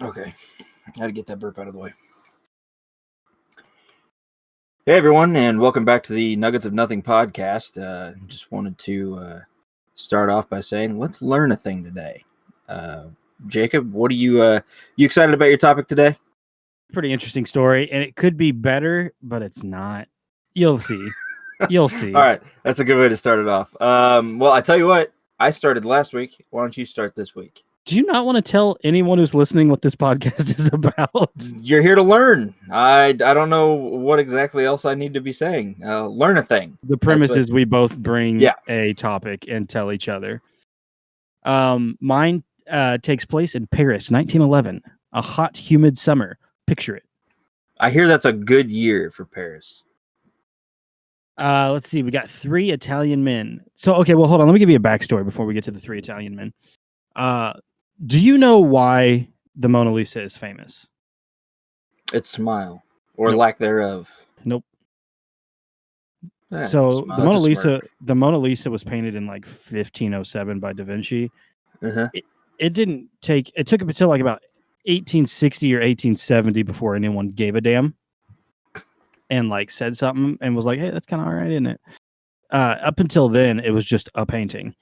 Okay, I had to get that burp out of the way. Hey everyone, and welcome back to the Nuggets of Nothing podcast. Just wanted to start off by saying, let's learn a thing today. Jacob, what are you excited about your topic today? Pretty interesting story, and it could be better, but it's not. You'll see. You'll see. All right, that's a good way to start it off. Well, I tell you what, I started last week. Why don't you start this week? Do you not want to tell anyone who's listening what this podcast is about? You're here to learn. I don't know what exactly else I need to be saying. Learn a thing. The premise is we both bring a topic and tell each other. Mine takes place in Paris, 1911. A hot, humid summer. Picture it. I hear that's a good year for Paris. Let's see. We got 3 Italian men. So, okay, well, hold on. Let me give you a backstory before we get to the 3 Italian men. Do you know why the Mona Lisa is famous? Its smile or lack thereof. Nope. So the Mona Lisa was painted in like 1507 by Da Vinci. Uh-huh. It took up until like about 1860 or 1870 before anyone gave a damn and like said something and was like, hey, that's kind of all right, isn't it? Up until then, it was just a painting.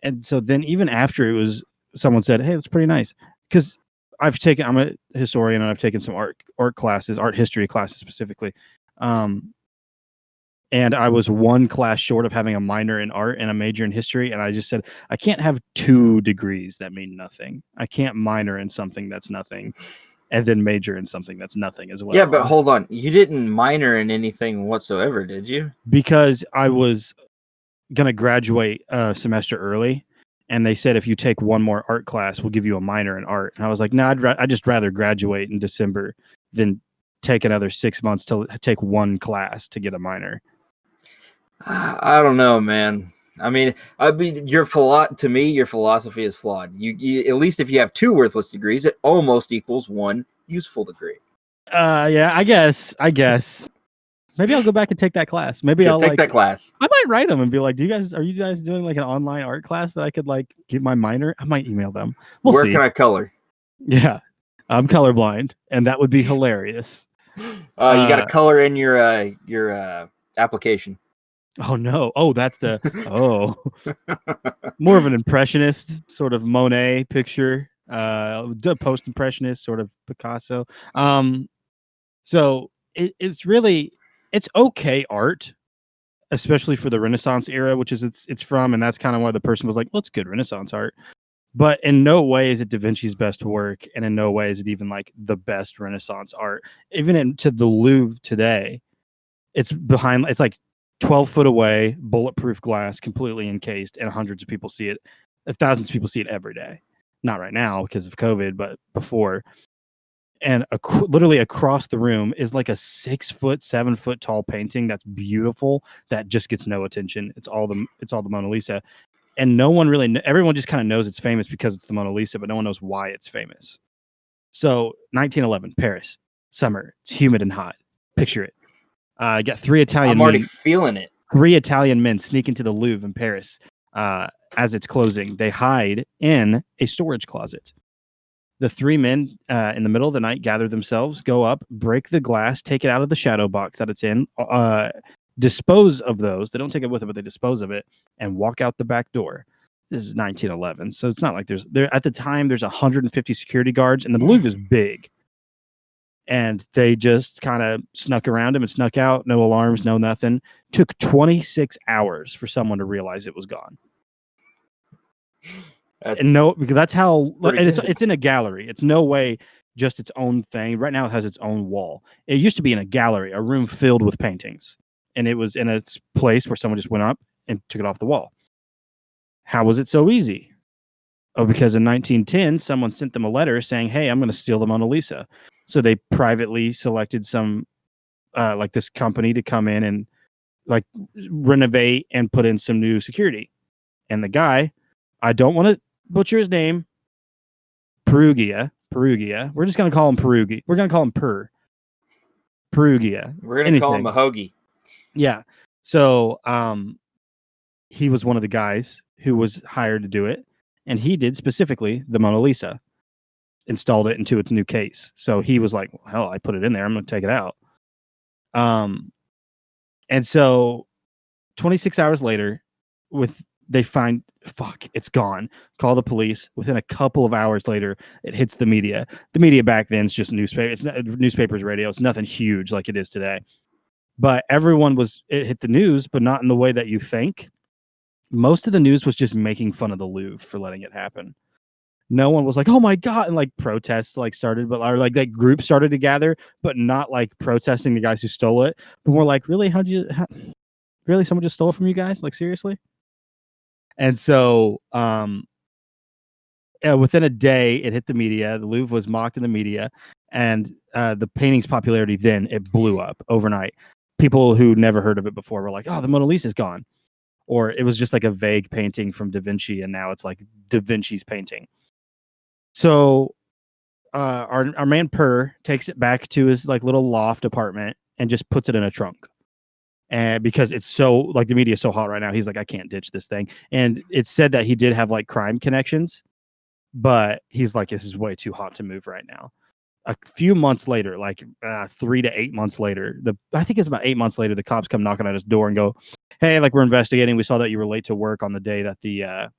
And so then even after it was, someone said, hey, that's pretty nice. Because I'm a historian and I've taken some art classes, art history classes specifically. And I was one class short of having a minor in art and a major in history. And I just said, I can't have 2 degrees that mean nothing. I can't minor in something that's nothing and then major in something that's nothing as well. Yeah, but hold on. You didn't minor in anything whatsoever, did you? Because I was going to graduate a semester early. And they said, if you take one more art class, we'll give you a minor in art. And I was like, no, I'd just rather graduate in December than take another 6 months to take one class to get a minor. I don't know, man. I mean, your philosophy is flawed. You at least if you have 2 worthless degrees, it almost equals 1 useful degree. Yeah, I guess. Maybe I'll go back and take that class. Maybe I'll take that class. I might write them and be like, are you guys doing like an online art class that I could like get my minor? I might email them. Where see. Can I color? Yeah, I'm colorblind, and that would be hilarious. You got to color in your application. Oh no! Oh, that's more of an impressionist sort of Monet picture. Post-impressionist sort of Picasso. So it's okay art, especially for the Renaissance era, which is it's from, and that's kind of why the person was like, well, it's good Renaissance art. But in no way is it Da Vinci's best work, and in no way is it even like the best Renaissance art. Even into the Louvre today, it's like 12 foot away, bulletproof glass, completely encased, and hundreds of people see it. Thousands of people see it every day. Not right now because of COVID, but before. And literally across the room is like a 6 foot, 7 foot tall painting that's beautiful that just gets no attention. It's all the Mona Lisa, and no one really. Everyone just kind of knows it's famous because it's the Mona Lisa, but no one knows why it's famous. So 1911, Paris, summer. It's humid and hot. Picture it. I got 3 Italian. I'm already feeling it. 3 Italian men sneak into the Louvre in Paris as it's closing. They hide in a storage closet. The 3 men in the middle of the night gather themselves, go up, break the glass, take it out of the shadow box that it's in, dispose of those. They don't take it with them, but they dispose of it and walk out the back door. This is 1911, so it's not like at the time there's 150 security guards, and the Louvre is big. And they just kind of snuck around him and snuck out. No alarms, no nothing. Took 26 hours for someone to realize it was gone. Because that's how. And it's in a gallery. It's no way just its own thing. Right now it has its own wall. It used to be in a gallery, a room filled with paintings. And it was in a place where someone just went up and took it off the wall. How was it so easy? Oh, because in 1910, someone sent them a letter saying, hey, I'm going to steal the Mona Lisa. So they privately selected some, like this company to come in and like renovate and put in some new security. And the guy, I don't want to butcher his name, Perugia. We're just going to call him Perugia. We're going to call him Perugia. We're going to call him a hoagie. Yeah. So he was one of the guys who was hired to do it. And he did specifically the Mona Lisa. installed it into its new case. So he was like, well, hell, I put it in there. I'm going to take it out. And so 26 hours later, they find, it's gone. Call the police. Within a couple of hours later, it hits the media. The media back then is just newspaper. It's not newspapers, radio. It's nothing huge like it is today. But it hit the news, but not in the way that you think. Most of the news was just making fun of the Louvre for letting it happen. No one was like, "Oh my god!" and like protests like started, but or like that group started to gather, but not like protesting the guys who stole it. But more like, really, really, someone just stole it from you guys? Like seriously? And so, within a day, it hit the media. The Louvre was mocked in the media, and the painting's popularity then it blew up overnight. People who never heard of it before were like, "Oh, the Mona Lisa's gone," or it was just like a vague painting from Da Vinci, and now it's like Da Vinci's painting. So our man Purr takes it back to his like little loft apartment and just puts it in a trunk. And because it's so like the media is so hot right now, he's like, I can't ditch this thing. And it's said that he did have like crime connections, but he's like, this is way too hot to move right now. A few months later, like 3 to 8 months later, I think it's about 8 months later, the cops come knocking at his door and go, hey, like we're investigating. We saw that you were late to work on the day that the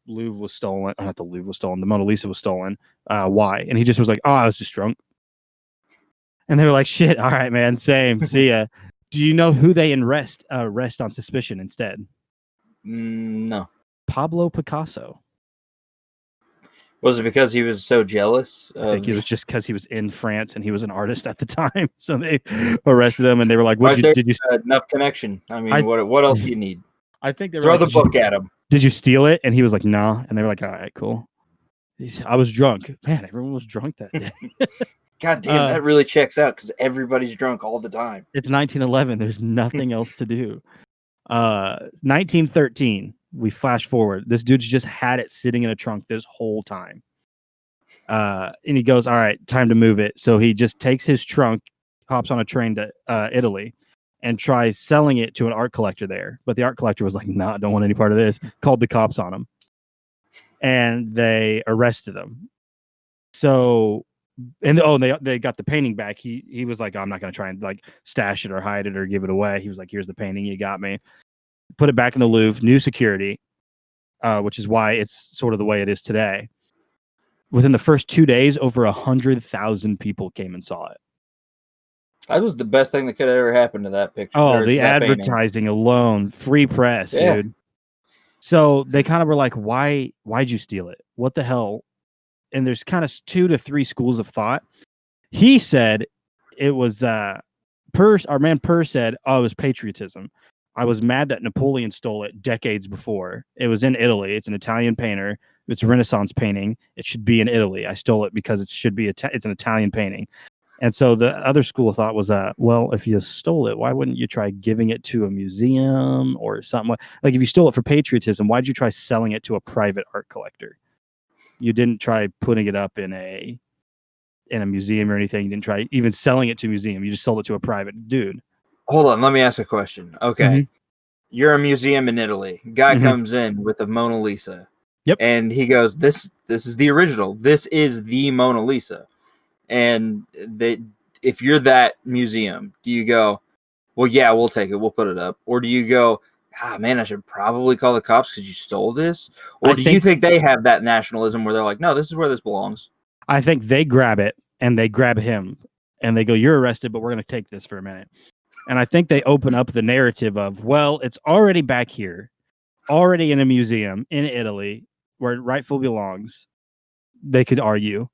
Louvre was stolen. Not the Louvre was stolen. The Mona Lisa was stolen. Why? And he just was like, oh, I was just drunk. And they were like, shit. All right, man. Same. See ya. Do you know who they arrest on suspicion instead? No. Pablo Picasso. Was it because he was so jealous? I think it was just because he was in France and he was an artist at the time. So they arrested him and they were like, did you enough connection? I mean, what else do you need? I think they were throw the book at him. Did you steal it? And he was like, nah. And they were like, all right, cool. I was drunk. Man, everyone was drunk that day. God damn, that really checks out because everybody's drunk all the time. It's 1911. There's nothing else to do. 1913. We flash forward. This dude's just had it sitting in a trunk this whole time. And he goes, all right, time to move it. So he just takes his trunk, hops on a train to Italy, and tries selling it to an art collector there. But the art collector was like, nah, don't want any part of this. Called the cops on him. And they arrested him. So, and they got the painting back. He was like, I'm not going to try and like stash it or hide it or give it away. He was like, here's the painting. You got me. Put it back in the Louvre, new security, which is why it's sort of the way it is today. Within the first 2 days, over 100,000 people came and saw it. That was the best thing that could ever happen to that picture. Oh, the advertising alone, free press, dude. So they kind of were like, why'd you steal it? What the hell? And there's kind of 2 to 3 schools of thought. He said it was our man Purr said, oh, it was patriotism. I was mad that Napoleon stole it decades before. It was in Italy. It's an Italian painter. It's a Renaissance painting. It should be in Italy. I stole it because it's an Italian painting. And so the other school of thought was, well, if you stole it, why wouldn't you try giving it to a museum or something? Like if you stole it for patriotism, why'd you try selling it to a private art collector? You didn't try putting it up in a museum or anything. You didn't try even selling it to a museum. You just sold it to a private dude. Hold on, let me ask a question. Okay. Mm-hmm. You're a museum in Italy. Guy comes in with a Mona Lisa. Yep. And he goes, this is the original. This is the Mona Lisa. And if you're that museum, do you go, well, yeah, we'll take it. We'll put it up. Or do you go, man, I should probably call the cops because you stole this? Or do you think they have that nationalism where they're like, no, this is where this belongs? I think they grab it and they grab him and they go, you're arrested, but we're going to take this for a minute. And I think they open up the narrative of, well, it's already back here, already in a museum in Italy where it rightfully belongs. They could argue,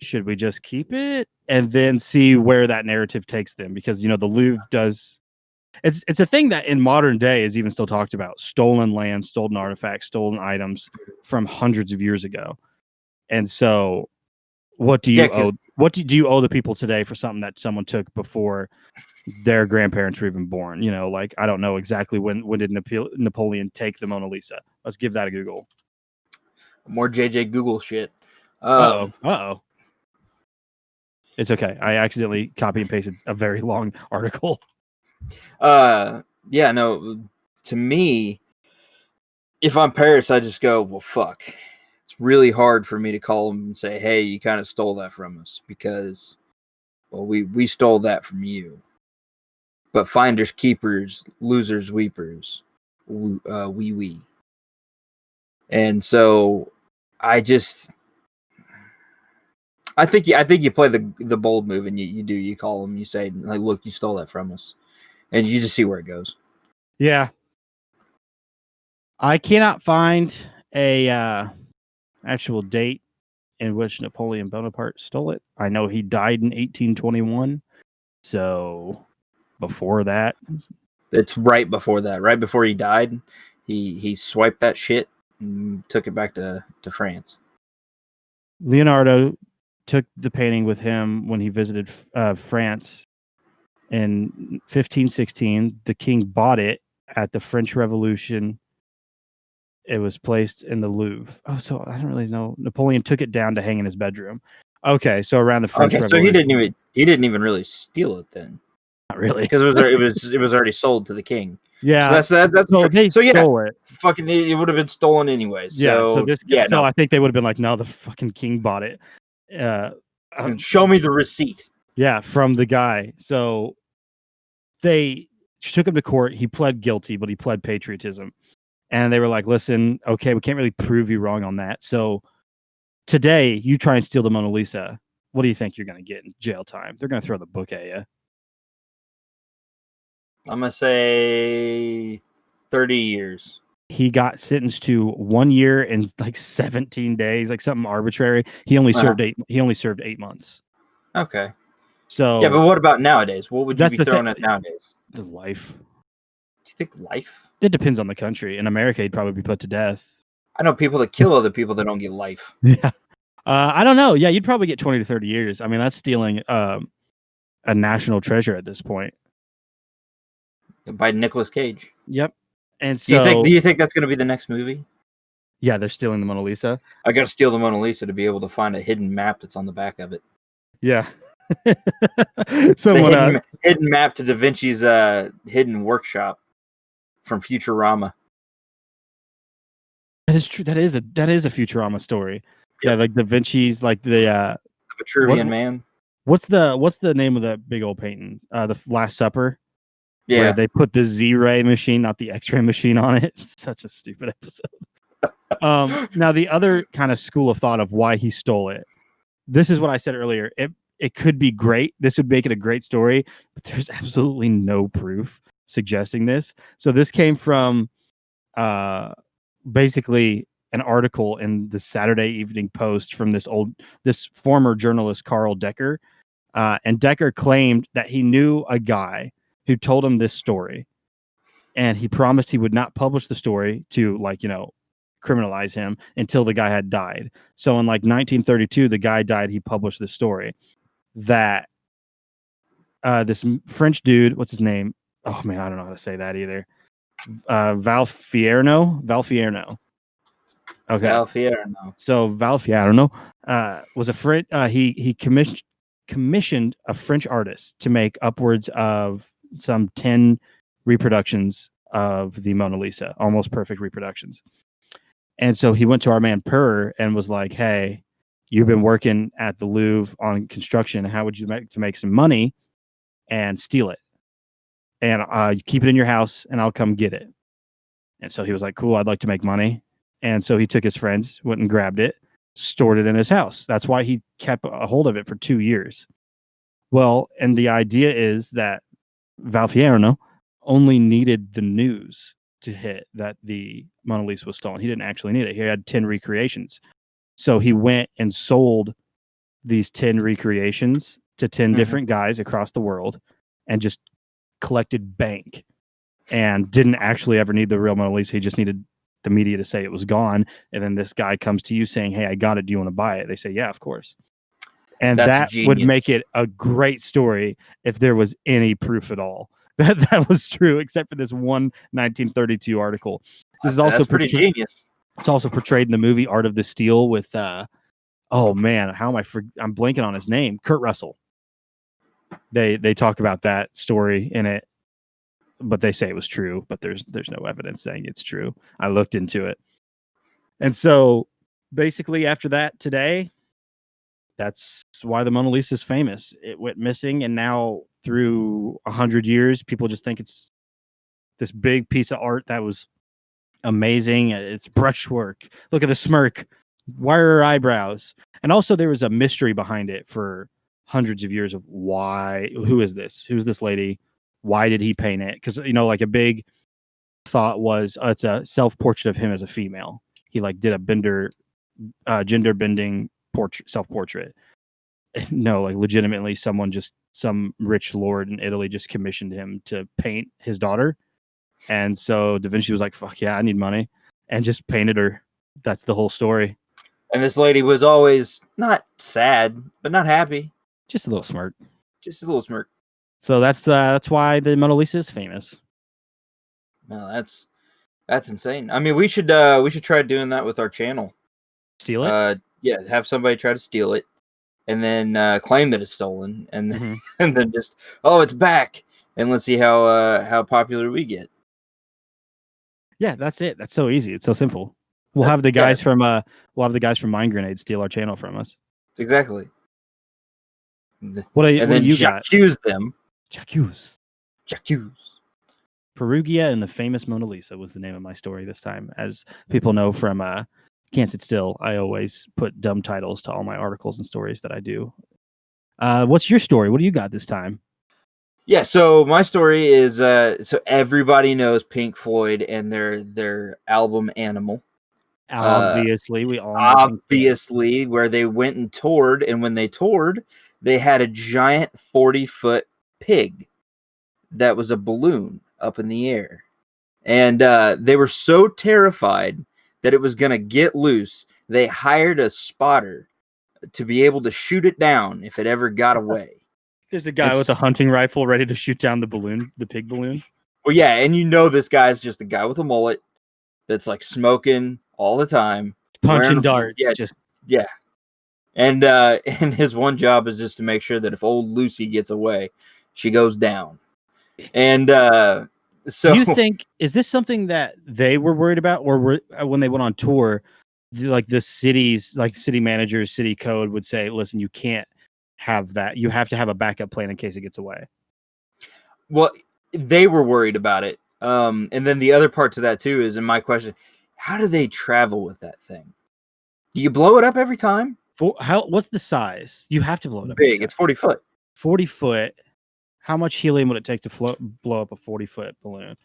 should we just keep it and then see where that narrative takes them? Because, the Louvre does. It's a thing that in modern day is even still talked about. Stolen land, stolen artifacts, stolen items from hundreds of years ago. And so what do you owe? What do you owe the people today for something that someone took before their grandparents were even born? Like, I don't know exactly when did Napoleon take the Mona Lisa? Let's give that a Google. More JJ Google shit. Uh-oh. It's okay. I accidentally copy and pasted a very long article. To me, if I'm Paris, I just go, well, fuck. it's really hard for me to call him and say, hey, you kind of stole that from us because, well, we stole that from you. But finders keepers, losers weepers, we. And so I think you play the bold move and you call him, you say, like, look, you stole that from us. And you just see where it goes. Yeah. I cannot find a actual date in which Napoleon Bonaparte stole it. I know he died in 1821. So before that, it's right before that. Right before he died, he swiped that shit and took it back to France. Leonardo took the painting with him when he visited France in 1516. The king bought it at the French Revolution. It was placed in the Louvre. Oh, so I don't really know. Napoleon took it down to hang in his bedroom. Okay, so around the French Revolution. So he didn't even really steal it then. Not really, because it was already sold to the king. Yeah, so that's so they stole it. Fucking, it would have been stolen anyway. So I think they would have been like, no, the fucking king bought it. Show me the receipt. Yeah, from the guy. So they took him to court. He pled guilty, but he pled patriotism. And they were like, listen, okay, we can't really prove you wrong on that. So today, you try and steal the Mona Lisa. What do you think you're going to get in jail time? They're going to throw the book at you. I'm going to say 30 years. He got sentenced to 1 year and like 17 days, like something arbitrary. He only served 8 months. Okay. So yeah, but what about nowadays? What would you be thrown at nowadays? Life. Do you think life? It depends on the country. In America, he'd probably be put to death. I know people that kill other people that don't get life. Yeah. I don't know. Yeah, you'd probably get 20 to 30 years. I mean, that's stealing a national treasure at this point. By Nicolas Cage. Yep. And so, do you think that's going to be the next movie? Yeah, they're stealing the Mona Lisa. I got to steal the Mona Lisa to be able to find a hidden map that's on the back of it. Yeah. Someone hidden map to Da Vinci's hidden workshop from Futurama. That is true. That is a Futurama story. Yep. Yeah, like Da Vinci's, like the Vitruvian Man. What's the name of that big old painting? The Last Supper. Yeah, where they put the Z-ray machine, not the X-ray machine, on it. It's such a stupid episode. Now, the other kind of school of thought of why he stole it. This is what I said earlier. It could be great. This would make it a great story, but there's absolutely no proof suggesting this. So this came from basically an article in the Saturday Evening Post from this former journalist, Carl Decker. And Decker claimed that he knew a guy who told him this story, and he promised he would not publish the story to, like, criminalize him until the guy had died. So in like 1932, the guy died. He published the story that this French dude, what's his name? Oh man, I don't know how to say that either. Valfierno. Okay. Valfierno. So Valfierno was a French. He commissioned a French artist to make upwards of some 10 reproductions of the Mona Lisa, almost perfect reproductions. And so he went to our man Purr and was like, hey, you've been working at the Louvre on construction. How would you make some money and steal it? And keep it in your house and I'll come get it. And so he was like, cool, I'd like to make money. And so he took his friends, went and grabbed it, stored it in his house. That's why he kept a hold of it for 2 years. Well, and the idea is that Valfierno only needed the news to hit that the Mona Lisa was stolen. He didn't actually need it. He had 10 recreations. So he went and sold these 10 recreations to 10 different guys across the world and just collected bank and didn't actually ever need the real Mona Lisa. He just needed the media to say it was gone. And then this guy comes to you saying, hey, I got it. Do you want to buy it? They say, yeah, of course. And that would make it a great story if there was any proof at all that was true, except for this one 1932 article. This is also pretty genius. It's also portrayed in the movie Art of the Steal with oh man, how am I'm blanking on his name. Kurt Russell. They talk about that story in it, but they say it was true, but there's no evidence saying it's true. I looked into it. And so basically after that today, that's why the Mona Lisa is famous. It went missing, and now through 100 years, people just think it's this big piece of art that was amazing. It's brushwork. Look at the smirk. Why are her eyebrows? And also, there was a mystery behind it for hundreds of years of why. Who is this? Who's this lady? Why did he paint it? Because like a big thought was it's a self-portrait of him as a female. He like did a gender bending self-portrait. No, like legitimately, some rich lord in Italy just commissioned him to paint his daughter. And so Da Vinci was like, fuck yeah, I need money. And just painted her. That's the whole story. And this lady was always not sad, but not happy. Just a little smirk. Just a little smirk. So that's why the Mona Lisa is famous. No, that's insane. I mean, we should try doing that with our channel. Steal it? Yeah, have somebody try to steal it, and then claim that it's stolen, and then, and then just it's back, and let's see how popular we get. Yeah, that's it. That's so easy. It's so simple. We'll have the guys from Mind Grenade steal our channel from us. Exactly. What do you got? J'accuse them. J'accuse. Perugia and the Famous Mona Lisa was the name of my story this time. As people know from Can't Sit Still, I always put dumb titles to all my articles and stories that I do. What's your story? What do you got this time? Yeah, so my story is so everybody knows Pink Floyd and their album Animal. Obviously, we all know where they went and toured, and when they toured, they had a giant 40-foot pig that was a balloon up in the air. And they were so terrified that it was going to get loose, they hired a spotter to be able to shoot it down if it ever got away. There's a guy with a hunting rifle ready to shoot down the pig balloon. Well, yeah, and this guy's just a guy with a mullet that's like smoking all the time, punching darts. Yeah. And his one job is just to make sure that if old Lucy gets away, she goes down. And so, do you think is this something that they were worried about, or when they went on tour, like the cities, like city managers, city code would say, "Listen, you can't have that. You have to have a backup plan in case it gets away." Well, they were worried about it. And then the other part to that too is, in my question, how do they travel with that thing? Do you blow it up every time? What's the size? You have to blow it up. Big. It's 40 foot. 40 foot. How much helium would it take to blow up a 40-foot balloon?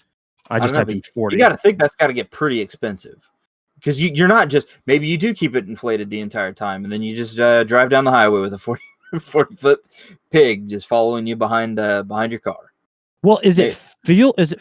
I just typed in 40. You got to think that's got to get pretty expensive. Because you're not just, maybe you do keep it inflated the entire time, and then you just drive down the highway with a 40-foot pig just following you behind your car. Well, is it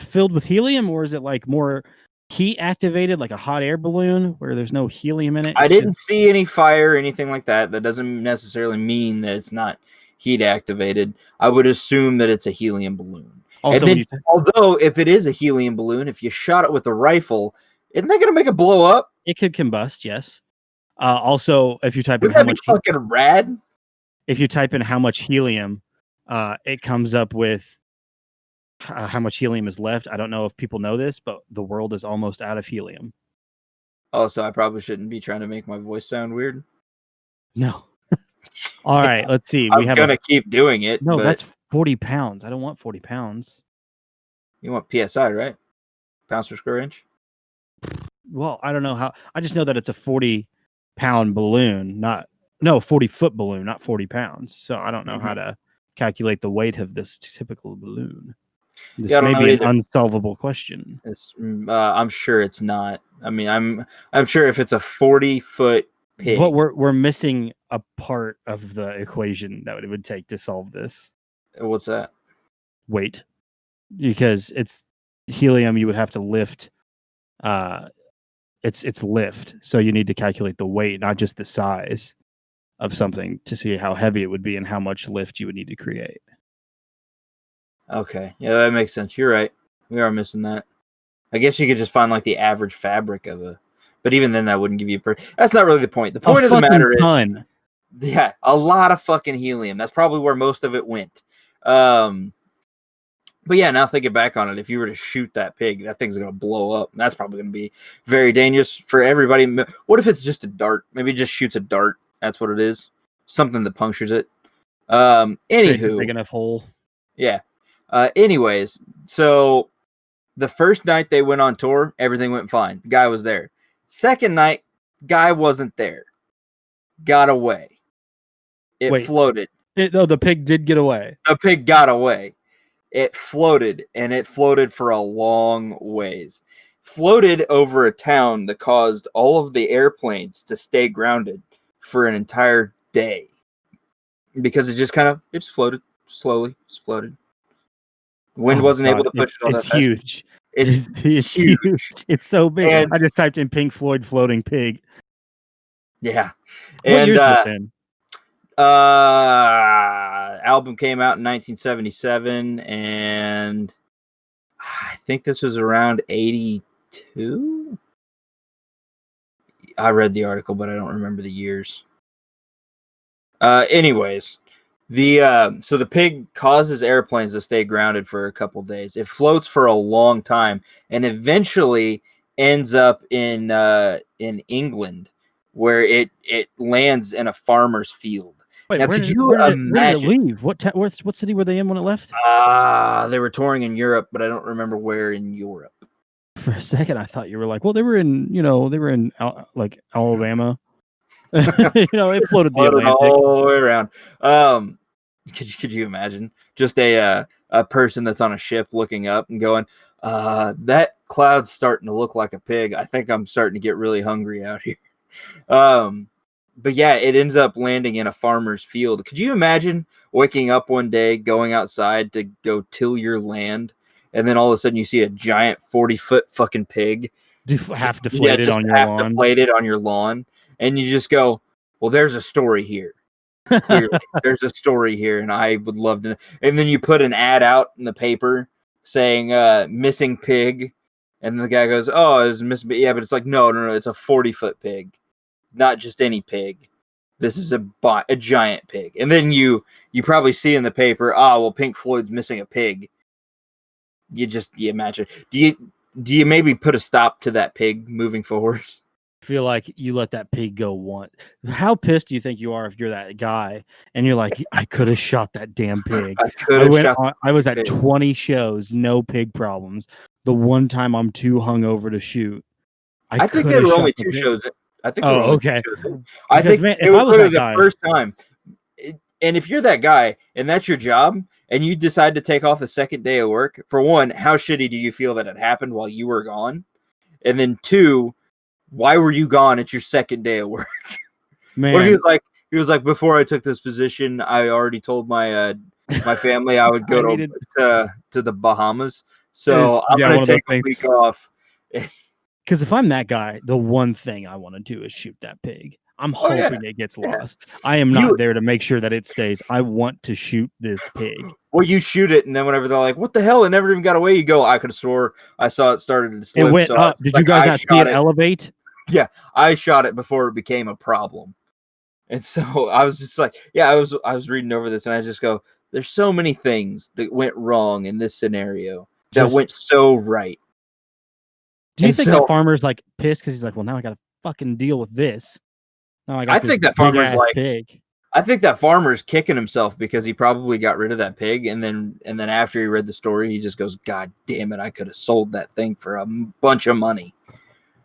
filled with helium, or is it like more heat activated, like a hot air balloon where there's no helium in it? I didn't see any fire or anything like that. That doesn't necessarily mean that it's not heat activated. I would assume that it's a helium balloon. Also, and then, although if it is a helium balloon, if you shot it with a rifle, isn't that going to make it blow up? It could combust, yes. Also, if you type in how much fucking rad, if you type in how much helium, it comes up with how much helium is left. I don't know if people know this, but the world is almost out of helium. Oh, so I probably shouldn't be trying to make my voice sound weird. No. All right, let's see. I'm gonna keep doing it. No, that's 40 pounds. I don't want 40 pounds. You want PSI, right? Pounds per square inch? Well, I don't know how. I just know that it's a 40-pound balloon, 40-foot balloon, not 40 pounds. So I don't know how to calculate the weight of this typical balloon. This may be an unsolvable question. I'm sure it's not. I mean, I'm sure if it's a 40-foot pig. But we're missing a part of the equation that it would take to solve this. What's that? Weight. Because it's helium, you would have to lift. It's lift. So you need to calculate the weight, not just the size of something, to see how heavy it would be and how much lift you would need to create. Okay. Yeah, that makes sense. You're right. We are missing that. I guess you could just find like the average fabric of but even then that wouldn't give you that's not really the point. The point of the matter is, yeah, a lot of fucking helium. That's probably where most of it went. But But yeah, now thinking back on it, if you were to shoot that pig, that thing's going to blow up. That's probably going to be very dangerous for everybody. What if it's just a dart? Maybe it just shoots a dart. That's what it is. Something that punctures it. Creates a Anywho, big enough hole. yeah. Anyways, so the first night they went on tour, everything went fine. The guy was there. Second night, guy wasn't there. Got away. It floated. The pig did get away. The pig got away. It floated, and it floated for a long ways. Floated over a town that caused all of the airplanes to stay grounded for an entire day. Because it just floated slowly. Just floated. Wind wasn't able to push it all that fast. Huge. It's huge. It's so big. And I just typed in Pink Floyd floating pig. Yeah. What year's this in? Album came out in 1977, and I think this was around 82. I read the article, but I don't remember the years. Anyways, so the pig causes airplanes to stay grounded for a couple days. It floats for a long time, and eventually ends up in England, where it lands in a farmer's field. Wait, now, where could did, you where did imagine? it leave? What city were they in when it left? They were touring in Europe, but I don't remember where in Europe. For a second, I thought you were like, well, they were in like Alabama. It floated the Atlantic all the way around. Could you imagine just a person that's on a ship looking up and going, that cloud's starting to look like a pig. I think I'm starting to get really hungry out here. But yeah, it ends up landing in a farmer's field. Could you imagine waking up one day, going outside to go till your land, and then all of a sudden you see a giant 40-foot fucking pig half deflated on your lawn? Deflated on your lawn, and you just go, well, there's a story here. Clearly, there's a story here, and I would love to. And then you put an ad out in the paper saying missing pig, and the guy goes, oh, it's missing. Yeah, but it's like, no, it's a 40-foot pig. Not just any pig. This is a giant pig. And then you probably see in the paper, Pink Floyd's missing a pig. You imagine. Do you maybe put a stop to that pig moving forward? I feel like you let that pig go once. How pissed do you think you are if you're that guy and you're like, I could have shot that damn pig. I was at 20 shows, no pig problems. The one time I'm too hungover to shoot. I think there were only 2 shows. I think. Oh, okay. I think it was really the first time. And if you're that guy and that's your job, and you decide to take off the second day of work, for one, how shitty do you feel that it happened while you were gone? And then 2, why were you gone at your second day of work? Man, what if he was like, before I took this position, I already told my family I would go to the Bahamas, so I'm gonna take a week off. Because if I'm that guy, the one thing I want to do is shoot that pig. I'm hoping it gets lost. I am not there to make sure that it stays. I want to shoot this pig. Well, you shoot it, and then whenever they're like, what the hell? It never even got away. You go, I could have swore I saw it started to slip. It went up. Did you guys not see it elevate? Yeah, I shot it before it became a problem. And so I was just like, I was reading over this, and I just go, there's so many things that went wrong in this scenario that went so right. Do you think that farmer's like pissed because he's like, well, now I got to fucking deal with this. Now I think that farmer's like, pig. I think that farmer's kicking himself because he probably got rid of that pig, and then after he read the story, he just goes, God damn it, I could have sold that thing for a bunch of money.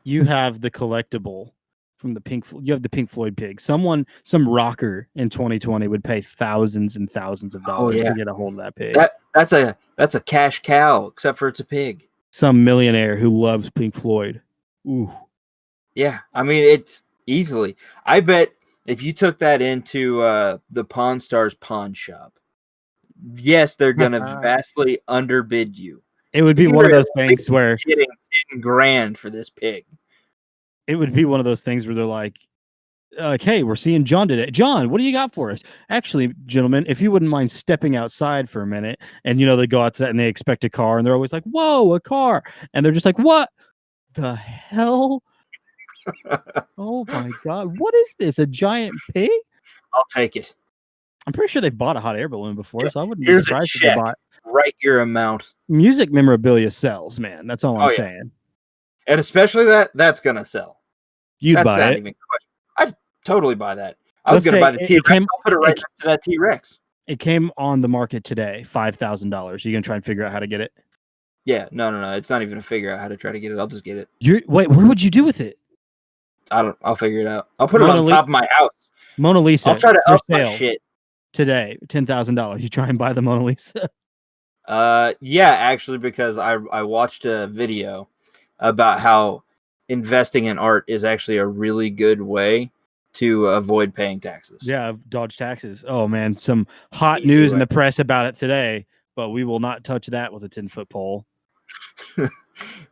You have the collectible from the you have the Pink Floyd pig. Some rocker in 2020 would pay thousands and thousands of dollars to get a hold of that pig. That's a cash cow, except for it's a pig. Some millionaire who loves Pink Floyd. Ooh. Yeah, I mean, it's easily. I bet if you took that into the Pawn Stars pawn shop, yes, they're going to vastly underbid you. It would be one of those things where getting $10,000 for this pig. It would be one of those things where they're like, hey, we're seeing John today. John, what do you got for us? Actually, gentlemen, if you wouldn't mind stepping outside for a minute, and they go outside and they expect a car, and they're always like, whoa, a car. And they're just like, what the hell? Oh my God. What is this? A giant pig? I'll take it. I'm pretty sure they've bought a hot air balloon before, so I wouldn't be surprised if they bought write your amount. Music memorabilia sells, man. That's all I'm Oh, yeah. saying. And especially that's going to sell. You'd That's buy not it. even a question. I'd totally buy that. I was Let's going to say buy the T-Rex. came- I'll put it right next to that T-Rex. It came on the market today, $5,000. You gonna try and figure out how to get it? Yeah, no. It's not even to figure out how to try to get it. I'll just get it. Wait, what would you do with it? I'll figure it out. I'll put it on top of my house. Mona Lisa. I'll try to for up my sale shit. Today, $10,000. You try and buy the Mona Lisa. Yeah, actually, because I watched a video about how investing in art is actually a really good way to avoid paying taxes. Yeah, dodge taxes. Oh man, some hot Easy news in way. the press about it today, but we will not touch that with a 10-foot pole.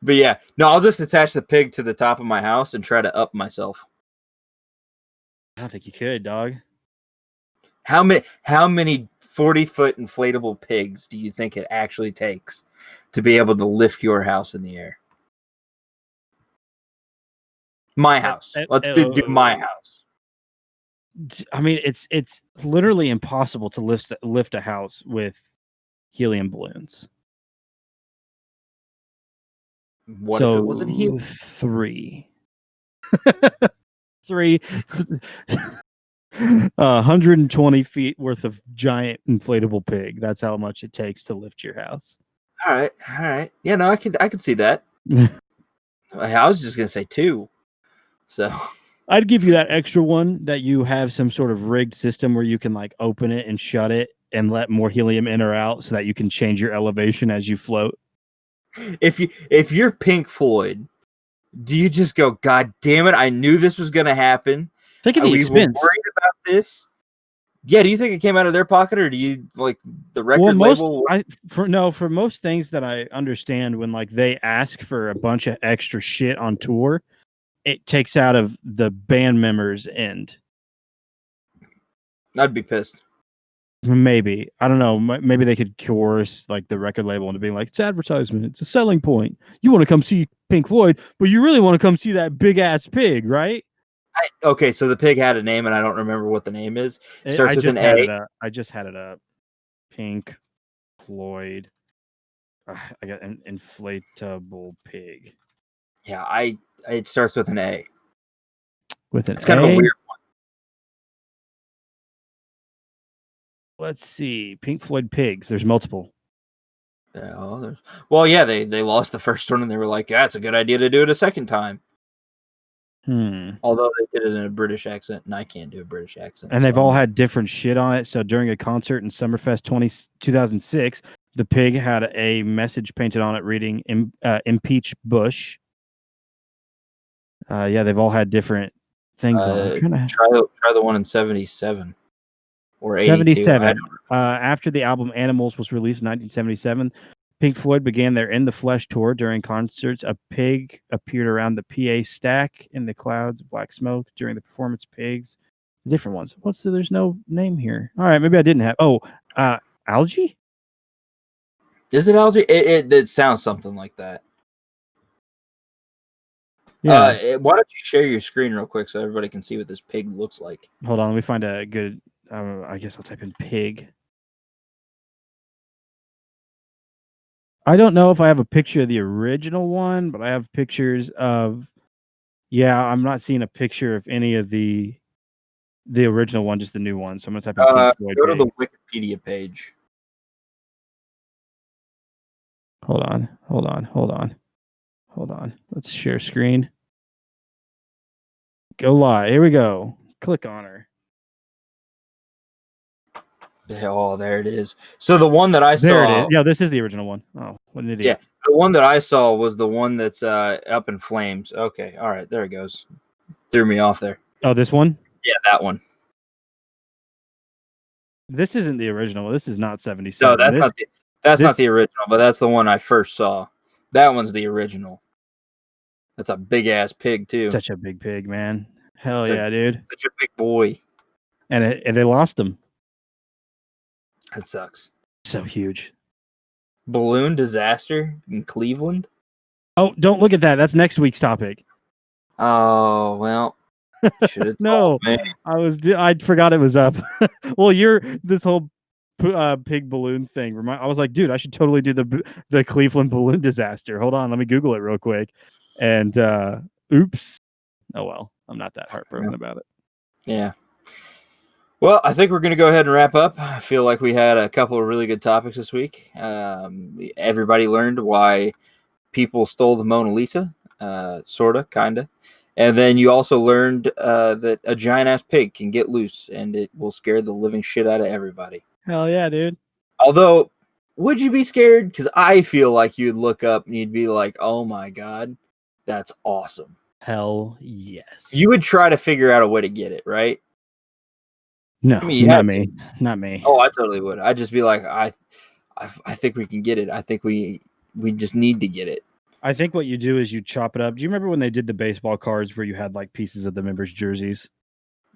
But yeah, no, I'll just attach the pig to the top of my house and try to up myself. I don't think you could, dog. How many 40-foot inflatable pigs do you think it actually takes to be able to lift your house in the air? My house. Let's do my house. I mean, it's literally impossible to lift a house with helium balloons. What if it wasn't helium? 3. 3 120 feet worth of giant inflatable pig. That's how much it takes to lift your house. All right. Yeah, no, I could see that. I was just gonna say 2. So I'd give you that extra one that you have some sort of rigged system where you can like open it and shut it and let more helium in or out so that you can change your elevation as you float. if you're Pink Floyd, do you just go, God damn it, I knew this was gonna happen? Think of the expense. Were worried about this? Yeah, do you think it came out of their pocket, or do you like the record label? For most things that I understand, when like they ask for a bunch of extra shit on tour, it takes out of the band members' end. I'd be pissed. Maybe. I don't know. Maybe they course coerce like the record label into being like, it's advertisement. It's a selling point. You want to come see Pink Floyd, but you really want to come see that big ass pig, right? Okay, so the pig had a name, and I don't remember what the name is. It starts with an A. I just had it up. Pink Floyd. I got an inflatable pig. Yeah, it starts with an A. It's kind of a weird one. Let's see. Pink Floyd pigs. There's multiple. Well, yeah, they lost the first one, and they were like, yeah, it's a good idea to do it a second time. Although they did it in a British accent, and I can't do a British accent. And they've all had different shit on it. So during a concert in Summerfest 2006, the pig had a message painted on it reading "Impeach Bush." Yeah, they've all had different things on it. Try the one in 77 or 77. After the album Animals was released in 1977, Pink Floyd began their In the Flesh tour. During concerts, a pig appeared around the PA stack in the clouds of black smoke. During the performance, pigs, different ones. There's no name here. All right, maybe I didn't have. Algae? Is it algae? It sounds something like that. Yeah. Why don't you share your screen real quick so everybody can see what this pig looks like? Hold on, let me find a good. I guess I'll type in pig. I don't know if I have a picture of the original one, but I have pictures of. Yeah, I'm not seeing a picture of any of the original one, just the new one. So I'm gonna type in Pink Floyd. Go to the Wikipedia page. Hold on. Let's share screen. Go live. Here we go. Click on her. Oh, there it is. So the one that I saw. There it is. Yeah, this is the original one. Oh, what an idiot. Yeah, the one that I saw was the one that's up in flames. Okay, all right, there it goes. Threw me off there. Oh, this one? Yeah, that one. This isn't the original. This is not 77. No, that's not the original, but that's the one I first saw. That one's the original. That's a big ass pig too. Such a big pig, man. Hell yeah, dude. Such a big boy. And they lost him. That sucks. So huge. Balloon disaster in Cleveland. Oh, don't look at that. That's next week's topic. Oh well. No, I forgot it was up. Well, this whole pig balloon thing. I was like, dude, I should totally do the Cleveland balloon disaster. Hold on, let me Google it real quick. And oops. Oh well, I'm not that heartbroken about it. Yeah. Well, I think we're going to go ahead and wrap up. I feel like we had a couple of really good topics this week. Everybody learned why people stole the Mona Lisa, sort of, kind of. And then you also learned that a giant-ass pig can get loose, and it will scare the living shit out of everybody. Hell yeah, dude. Although, would you be scared? Because I feel like you'd look up and you'd be like, oh my God, that's awesome. Hell yes. You would try to figure out a way to get it, right? No, I mean, not me. Not me. Oh, I totally would. I'd just be like, I think we can get it. I think we just need to get it. I think what you do is you chop it up. Do you remember when they did the baseball cards where you had like pieces of the members' jerseys?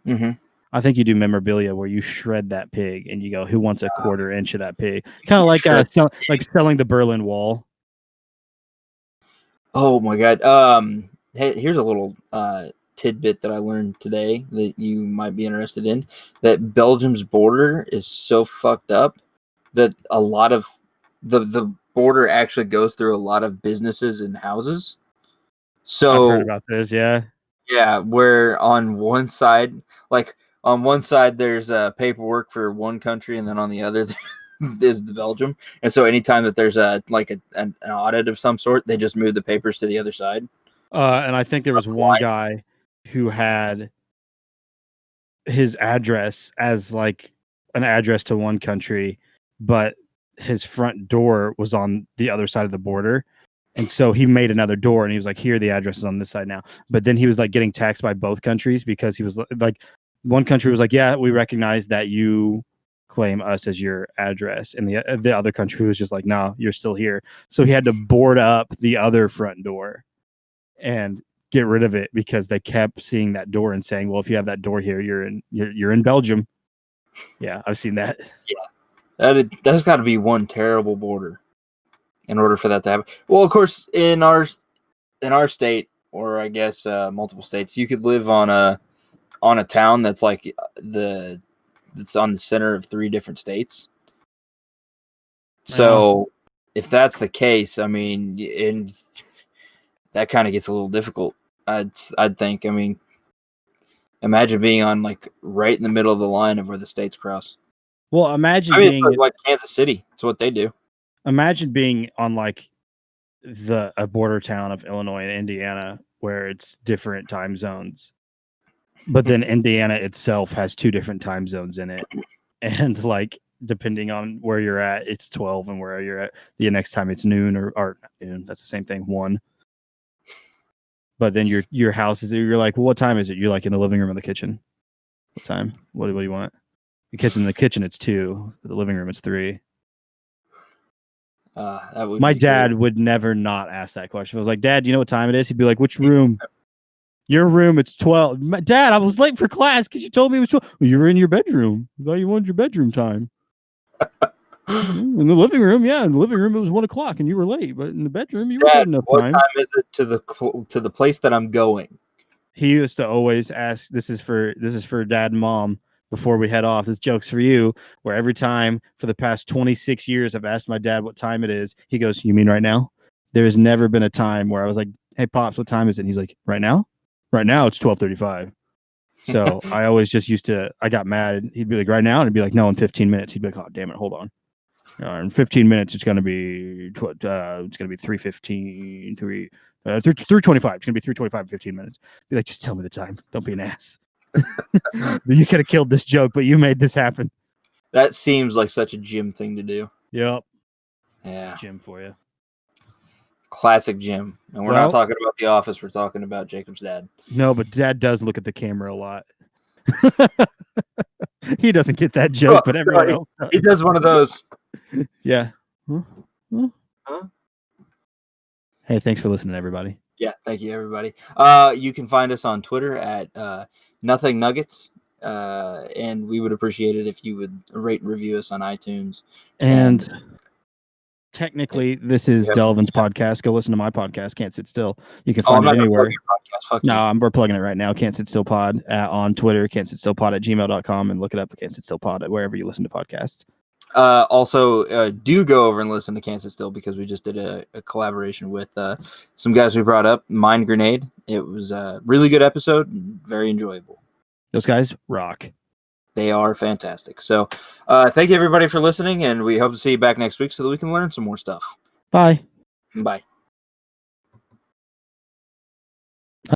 Mm-hmm. I think you do memorabilia where you shred that pig and you go, who wants a quarter inch of that pig? Kind of like selling the Berlin Wall. Oh my God. Hey, here's a little tidbit that I learned today that you might be interested in. That Belgium's border is so fucked up that a lot of the border actually goes through a lot of businesses and houses. So I've heard about this, yeah. Yeah, where on one side there's paperwork for one country, and then on the other is the Belgium. And so anytime that there's an audit of some sort, they just move the papers to the other side. And I think there was one guy who had his address as like an address to one country, but his front door was on the other side of the border. And so he made another door and he was like, here, the address is on this side now. But then he was like getting taxed by both countries because he was like, one country was like, yeah, we recognize that you claim us as your address. And the other country was just like, no, you're still here. So he had to board up the other front door and get rid of it because they kept seeing that door and saying, well, if you have that door here, you're in Belgium. Yeah, I've seen that. Yeah, that's got to be one terrible border in order for that to happen. Well, of course, in our state, or I guess multiple states, you could live on a town that's like that's on the center of 3 different states. So if that's the case, I mean, that kind of gets a little difficult. I'd think. I mean, imagine being on like right in the middle of the line of where the states cross. Well, imagine being like Kansas City. That's what they do. Imagine being on like a border town of Illinois and Indiana where it's different time zones. But then Indiana itself has 2 different time zones in it. And like depending on where you're at, it's 12, and where you're at the next time it's noon or not noon. That's the same thing, 1. But then your house is, you're like, well, what time is it? You're like in the living room or the kitchen. What time? What do you want? The kitchen it's 2. The living room it's 3. My dad would never not ask that question. I was like, Dad, do you know what time it is? He'd be like, which room? Your room, it's 12. Dad, I was late for class because you told me it was 12. Well, you were in your bedroom. I thought you wanted your bedroom time. In the living room, in the living room it was 1 o'clock and you were late, but in the bedroom you had enough time. What time is it to the place that I'm going? He used to always ask, this is for Dad and Mom, before we head off, this joke's for you, where every time for the past 26 years I've asked my dad what time it is, he goes, you mean right now? There has never been a time where I was like, hey Pops, what time is it? And he's like, right now it's 12:35. So I always just I got mad. He'd be like, right now? And I'd be like, no, in 15 minutes. He'd be like, oh, damn it, hold on. In 15 minutes, it's going to be 3:15, 3:25. It's going to be 3:25 in 15 minutes. Be like, just tell me the time. Don't be an ass. You could have killed this joke, but you made this happen. That seems like such a Jim thing to do. Yep. Yeah. Jim for you. Classic Jim. And we're not talking about The Office. We're talking about Jacob's dad. No, but Dad does look at the camera a lot. He doesn't get that joke, but everyone else does. He does one of those. Yeah. Huh? Hey, thanks for listening, everybody. Yeah, thank you, everybody. You can find us on Twitter at Nothing Nuggets, and we would appreciate it if you would rate and review us on iTunes. And technically, this is Delivan's podcast. Go listen to my podcast, Can't Sit Still. You can find it anywhere. We're plugging it right now. Can't Sit Still Pod on Twitter, Can't Sit Still Pod at gmail.com, and look it up at Can't Sit Still Pod at wherever you listen to podcasts. Also, do go over and listen to Kansas Still, because we just did a collaboration with some guys we brought up, Mind Grenade. It was a really good episode, and very enjoyable. Those guys rock. They are fantastic. So thank you, everybody, for listening, and we hope to see you back next week so that we can learn some more stuff. Bye. Bye.